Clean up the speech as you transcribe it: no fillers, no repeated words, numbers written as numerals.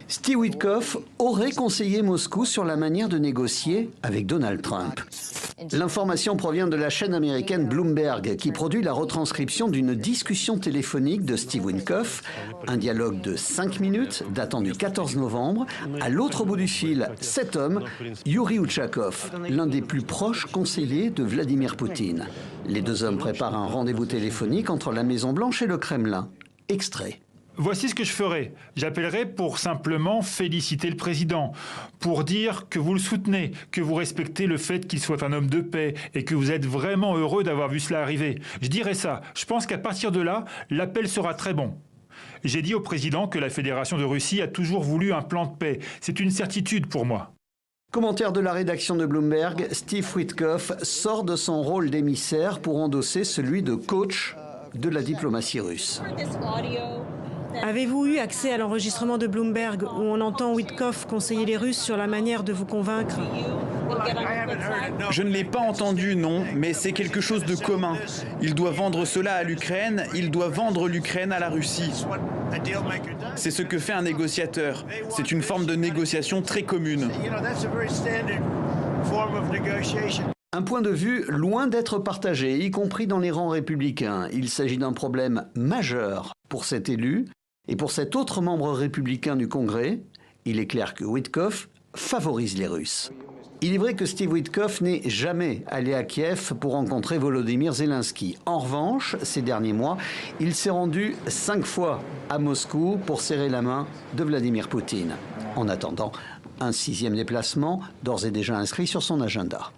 Steve Witkoff aurait conseillé Moscou sur la manière de négocier avec Donald Trump. L'information provient de la chaîne américaine Bloomberg, qui produit la retranscription d'une discussion téléphonique de Steve Witkoff, un dialogue de 5 minutes datant du 14 novembre. À l'autre bout du fil, cet homme, Yuri Uchakov, l'un des plus proches conseillers de Vladimir Poutine. Les deux hommes préparent un rendez-vous téléphonique entre la Maison-Blanche et le Kremlin. Extrait. Voici ce que je ferai. J'appellerai pour simplement féliciter le président, pour dire que vous le soutenez, que vous respectez le fait qu'il soit un homme de paix et que vous êtes vraiment heureux d'avoir vu cela arriver. Je dirai ça. Je pense qu'à partir de là, l'appel sera très bon. J'ai dit au président que la Fédération de Russie a toujours voulu un plan de paix. C'est une certitude pour moi. Commentaire de la rédaction de Bloomberg, Steve Witkoff sort de son rôle d'émissaire pour endosser celui de coach de la diplomatie russe. Avez-vous eu accès à l'enregistrement de Bloomberg où on entend Witkoff conseiller les Russes sur la manière de vous convaincre? Je ne l'ai pas entendu, non, mais c'est quelque chose de commun. Il doit vendre cela à l'Ukraine, il doit vendre l'Ukraine à la Russie. C'est ce que fait un négociateur. C'est une forme de négociation très commune. Un point de vue loin d'être partagé, y compris dans les rangs républicains. Il s'agit d'un problème majeur pour cet élu et pour cet autre membre républicain du Congrès. Il est clair que Witkoff favorise les Russes. Il est vrai que Steve Witkoff n'est jamais allé à Kiev pour rencontrer Volodymyr Zelensky. En revanche, ces derniers mois, il s'est rendu 5 fois à Moscou pour serrer la main de Vladimir Poutine. En attendant, un 6e déplacement, d'ores et déjà inscrit sur son agenda.